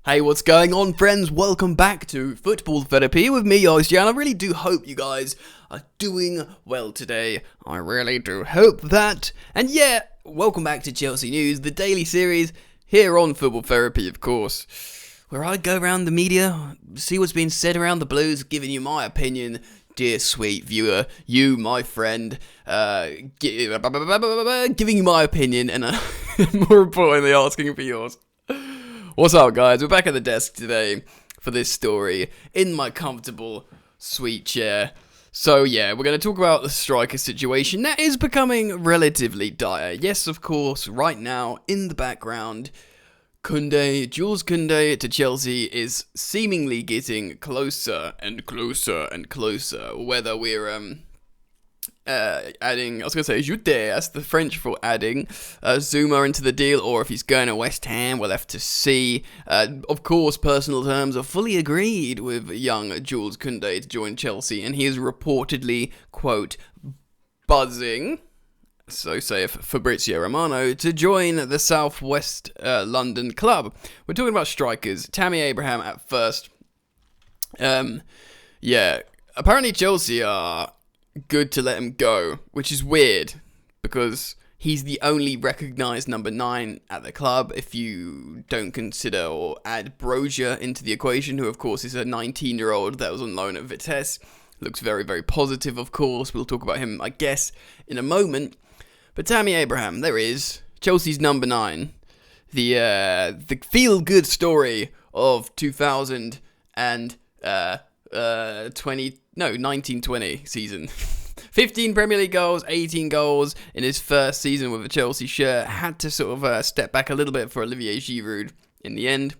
Hey, what's going on, friends? Welcome back to Football Therapy with me, yours, Jan. I really do hope you guys are doing well today. I really do hope that. And yeah, welcome back to Chelsea News, the daily series here on Football Therapy, of course, where I go around the media, see what's being said around the Blues, giving you my opinion. Dear sweet viewer, you, my friend, giving you my opinion and more importantly, asking for yours. What's up, guys? We're back at the desk today for this story in my comfortable, sweet chair. So yeah, we're going to talk about the striker situation that is becoming relatively dire. Yes, of course, right now in the background, Jules Koundé to Chelsea is seemingly getting closer and closer and closer. Whether we're adding, I was going to say ajouter, that's the French for adding Zuma into the deal, or if he's going to West Ham, we'll have to see. Of course, personal terms are fully agreed with young Jules Koundé to join Chelsea, and he is reportedly, quote, buzzing, so saith Fabrizio Romano, to join the Southwest London club. We're talking about strikers. Tammy Abraham at first. Yeah, apparently Chelsea are good to let him go, which is weird because he's the only recognised number 9 at the club if you don't consider or add Broja into the equation, who of course is a 19-year-old that was on loan at Vitesse. Looks very, very positive, of course. We'll talk about him, I guess, in a moment. But Tammy Abraham, there is Chelsea's number 9, the feel-good story of 1920 season. 15 Premier League goals, 18 goals in his first season with a Chelsea shirt. Had to sort of step back a little bit for Olivier Giroud in the end.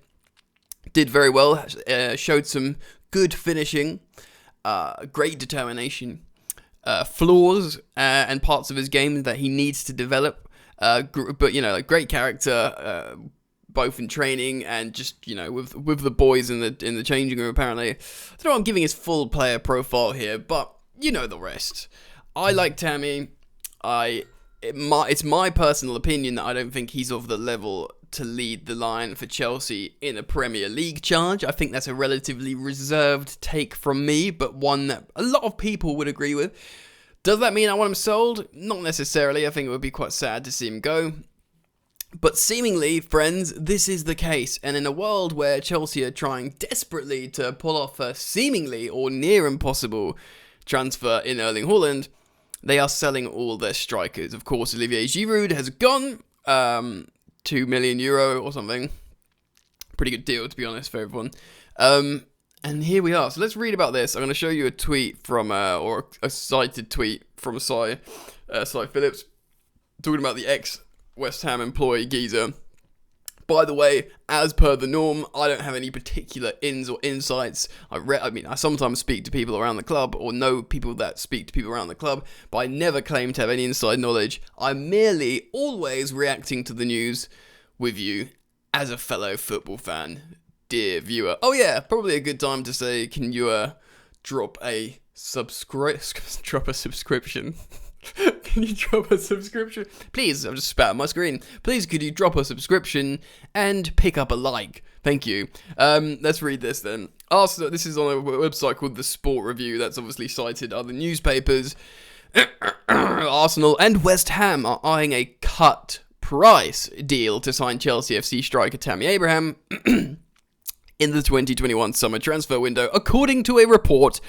Did very well, showed some good finishing, great determination, flaws and parts of his game that he needs to develop. But, you know, great character, both in training and just, you know, with the boys in the changing room, apparently. I don't know, I'm giving his full player profile here, but you know the rest. I like Tammy. It's my personal opinion that I don't think he's of the level to lead the line for Chelsea in a Premier League charge. I think that's a relatively reserved take from me, but one that a lot of people would agree with. Does that mean I want him sold? Not necessarily. I think it would be quite sad to see him go. But seemingly, friends, this is the case. And in a world where Chelsea are trying desperately to pull off a seemingly or near impossible transfer in Erling Haaland, they are selling all their strikers. Of course, Olivier Giroud has gone, €2 million or something. Pretty good deal, to be honest, for everyone. And here we are. So let's read about this. I'm going to show you a tweet from, or a cited tweet from Cy Phillips, talking about the ex-West Ham employee geezer. By the way, as per the norm, I don't have any particular ins or insights. I sometimes speak to people around the club or know people that speak to people around the club, but I never claim to have any inside knowledge. I'm merely always reacting to the news with you as a fellow football fan, dear viewer. Oh yeah, probably a good time to say, can you drop a subscription? Can you drop a subscription? Please, I've just spat on my screen. Please, could you drop a subscription and pick up a like? Thank you. Let's read this then. Arsenal, this is on a website called The Sport Review. That's obviously cited other newspapers. Arsenal and West Ham are eyeing a cut price deal to sign Chelsea F.C. striker Tammy Abraham in the 2021 summer transfer window, according to a report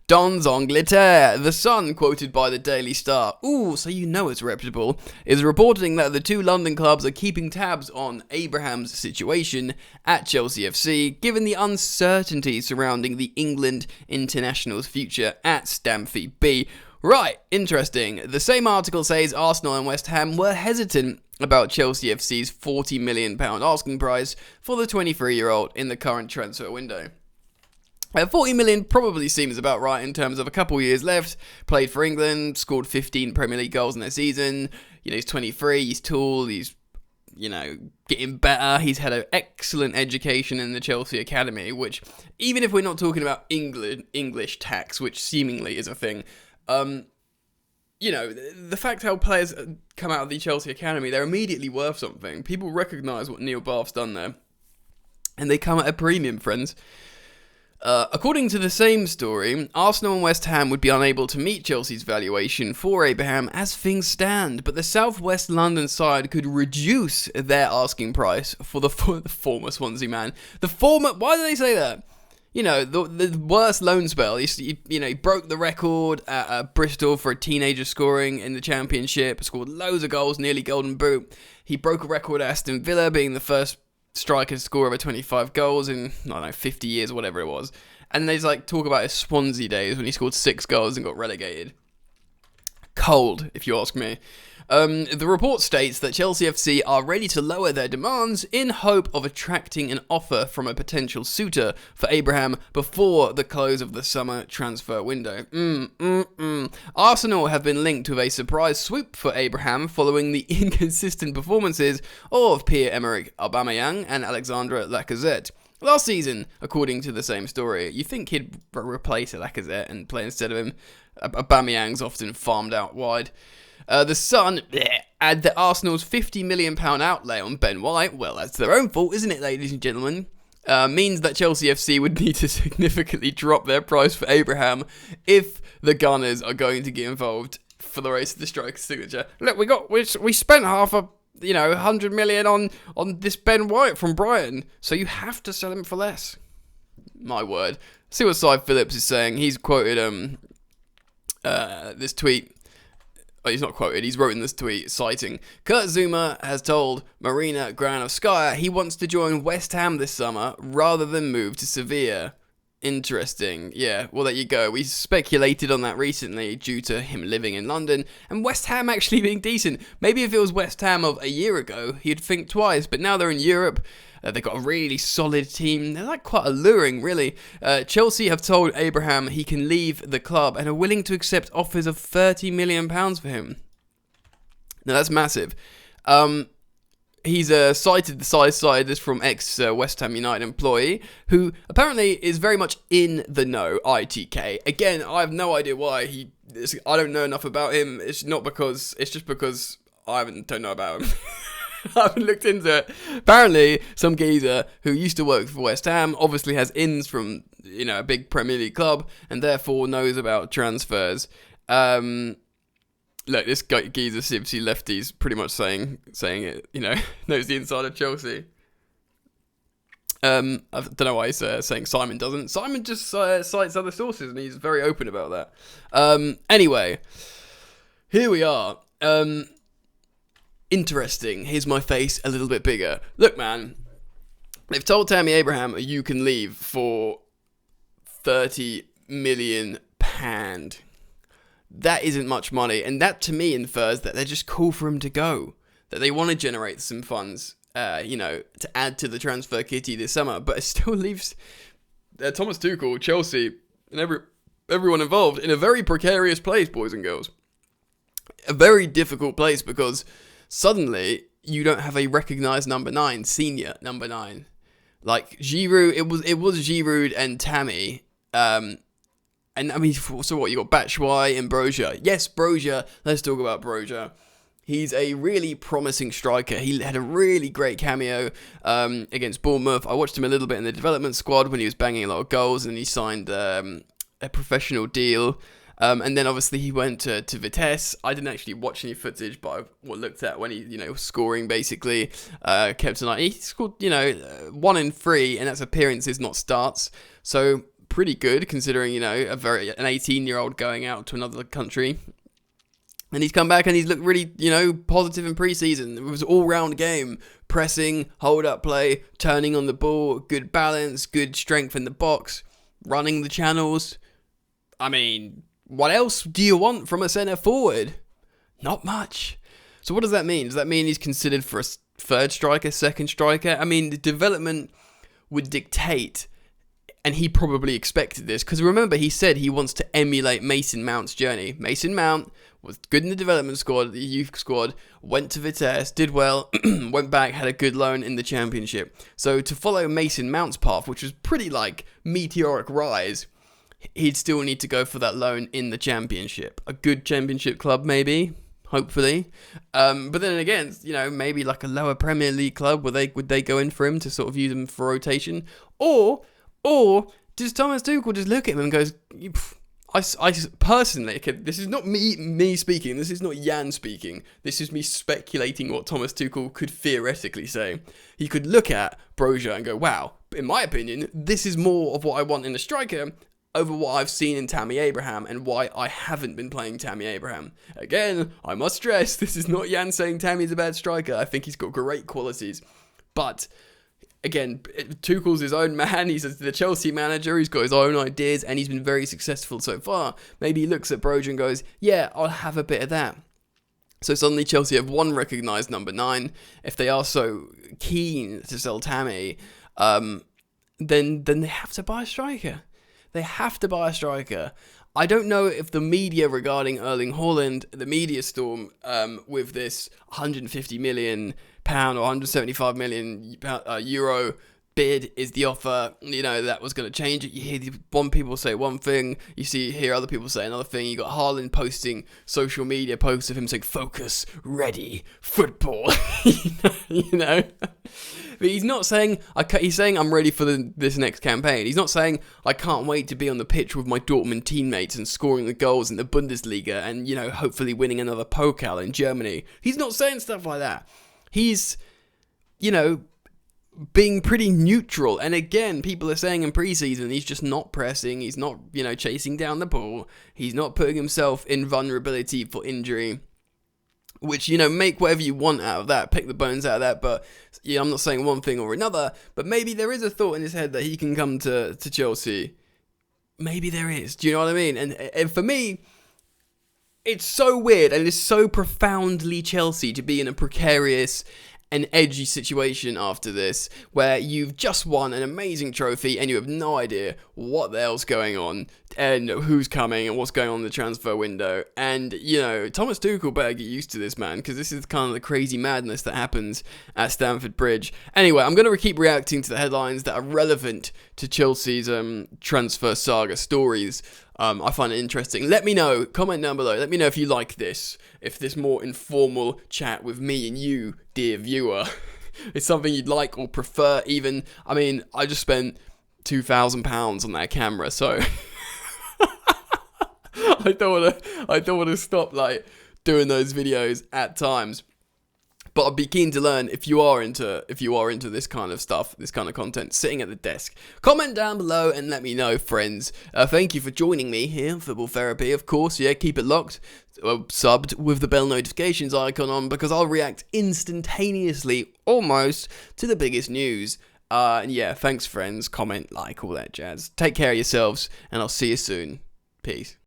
Dans Angleterre. The Sun, quoted by the Daily Star, so you know it's reputable, is reporting that the two London clubs are keeping tabs on Abraham's situation at Chelsea FC, given the uncertainty surrounding the England international's future at Stamford B. Right, interesting. The same article says Arsenal and West Ham were hesitant about Chelsea FC's £40 million asking price for the 23-year-old in the current transfer window. 40 million probably seems about right in terms of a couple years left. Played for England, scored 15 Premier League goals in their season. You know, he's 23, he's tall, he's, you know, getting better. He's had an excellent education in the Chelsea Academy, which, even if we're not talking about English tax, which seemingly is a thing, you know, the fact how players come out of the Chelsea Academy, they're immediately worth something. People recognise what Neil Bath's done there. And they come at a premium, friends. According to the same story, Arsenal and West Ham would be unable to meet Chelsea's valuation for Abraham as things stand, but the South West London side could reduce their asking price for the former Swansea man. Why do they say that? You know, the worst loan spell. He broke the record at Bristol for a teenager scoring in the Championship, scored loads of goals, nearly Golden Boot. He broke a record at Aston Villa, being the first striker to score over 25 goals in, 50 years or whatever it was. And they talk about his Swansea days when he scored 6 goals and got relegated. Cold, if you ask me. The report states that Chelsea FC are ready to lower their demands in hope of attracting an offer from a potential suitor for Abraham before the close of the summer transfer window. Arsenal have been linked with a surprise swoop for Abraham following the inconsistent performances of Pierre-Emerick Aubameyang and Alexandre Lacazette. Last season, according to the same story, you think he'd replace Lacazette and play instead of him. Aubameyang's often farmed out wide. The Sun add that Arsenal's £50 million outlay on Ben White, well, that's their own fault, isn't it, ladies and gentlemen, means that Chelsea FC would need to significantly drop their price for Abraham if the Gunners are going to get involved for the race to the striker's signature. Look, we spent half a 100 million on this Ben White from Brighton, so you have to sell him for less. My word. See what Cy Phillips is saying. He's quoted this tweet. Oh, he's not quoted, he's wrote in this tweet, citing, Kurt Zouma has told Marina Granovskaya he wants to join West Ham this summer rather than move to Sevilla. Interesting. Yeah, well, there you go. We speculated on that recently due to him living in London and West Ham actually being decent. Maybe if it was West Ham of a year ago, he'd think twice, but now they're in Europe. They've got a really solid team. They're quite alluring, really. Chelsea have told Abraham he can leave the club and are willing to accept offers of £30 million for him. Now, that's massive. He's cited the side. This from ex-West Ham United employee, who apparently is very much in the know, ITK. Again, I have no idea why. I don't know enough about him. It's just because I don't know about him. I haven't looked into it. Apparently, some geezer who used to work for West Ham obviously has ins from, a big Premier League club and therefore knows about transfers. Look, this geezer Sibsy lefty's pretty much saying it, knows the inside of Chelsea. I don't know why he's saying Simon doesn't. Simon just cites other sources and he's very open about that. Anyway, here we are. Interesting. Here's my face a little bit bigger. Look, man, they've told Tammy Abraham you can leave for £30 million. That isn't much money, and that to me infers that they're just cool for him to go, that they want to generate some funds, to add to the transfer kitty this summer, but it still leaves Thomas Tuchel, Chelsea, and everyone involved in a very precarious place, boys and girls. A very difficult place because suddenly you don't have a recognised number 9, senior number 9. Like Giroud, it was Giroud and Tammy. And I mean, so what, you got Batshuayi and Broja. Yes, Broja, let's talk about Broja. He's a really promising striker. He had a really great cameo against Bournemouth. I watched him a little bit in the development squad when he was banging a lot of goals, and he signed a professional deal. And then obviously he went to Vitesse. I didn't actually watch any footage, but I looked at when he, was scoring basically. Kept an eye. He scored, 1 in 3, and that's appearances, not starts. So pretty good considering, an 18-year-old going out to another country. And he's come back and he's looked really, positive in pre-season. It was an all-round game. Pressing, hold-up play, turning on the ball, good balance, good strength in the box, running the channels. I mean, what else do you want from a centre-forward? Not much. So what does that mean? Does that mean he's considered for a third striker, second striker? I mean, the development would dictate, and he probably expected this, because remember, he said he wants to emulate Mason Mount's journey. Mason Mount was good in the development squad, the youth squad, went to Vitesse, did well, went back, had a good loan in the Championship. So to follow Mason Mount's path, which was pretty meteoric rise, he'd still need to go for that loan in the Championship. A good Championship club, maybe? hopefully. But then again, maybe like a lower Premier League club, would they go in for him to sort of use him for rotation? Or does Thomas Tuchel just look at him and goes, I personally, okay, this is not me speaking, this is not Jan speaking, this is me speculating what Thomas Tuchel could theoretically say. He could look at Broja and go, wow, in my opinion, this is more of what I want in a striker over what I've seen in Tammy Abraham and why I haven't been playing Tammy Abraham. Again, I must stress, this is not Jan saying Tammy's a bad striker. I think he's got great qualities. But again, Tuchel's his own man. He's the Chelsea manager. He's got his own ideas, and he's been very successful so far. Maybe he looks at Broja and goes, yeah, I'll have a bit of that. So suddenly Chelsea have one recognised number 9. If they are so keen to sell Tammy, then they have to buy a striker. They have to buy a striker. I don't know if the media regarding Erling Haaland, the media storm with this 150 million pound or 175 million euro bid is the offer, that was going to change it. You hear one people say one thing, hear other people say another thing. You got Haaland posting social media posts of him saying focus, ready, football. But he's not saying, he's saying I'm ready for this next campaign. He's not saying I can't wait to be on the pitch with my Dortmund teammates and scoring the goals in the Bundesliga and, hopefully winning another Pokal in Germany. He's not saying stuff like that. He's, being pretty neutral. And again, people are saying in pre-season, he's just not pressing. He's not, chasing down the ball. He's not putting himself in vulnerability for injury. Which, make whatever you want out of that, pick the bones out of that, but I'm not saying one thing or another, but maybe there is a thought in his head that he can come to Chelsea. Maybe there is, do you know what I mean? And for me, it's so weird and it's so profoundly Chelsea to be in a precarious and edgy situation after this, where you've just won an amazing trophy and you have no idea what the hell's going on and who's coming and what's going on in the transfer window. And, Thomas Tuchel better get used to this, man, because this is kind of the crazy madness that happens at Stamford Bridge. Anyway, I'm going to keep reacting to the headlines that are relevant to Chelsea's transfer saga stories. I find it interesting. Let me know, comment down below, let me know if you like this, if this more informal chat with me and you, dear viewer, is something you'd like or prefer even. I mean, I just spent £2,000 on that camera, so I don't want to stop doing those videos at times. But I'd be keen to learn if you are into this kind of stuff, this kind of content, sitting at the desk. Comment down below and let me know, friends. Thank you for joining me here, Football Therapy. Of course, yeah, keep it locked, subbed with the bell notifications icon on, because I'll react instantaneously, almost, to the biggest news. And yeah, thanks, friends. Comment, like, all that jazz. Take care of yourselves, and I'll see you soon. Peace.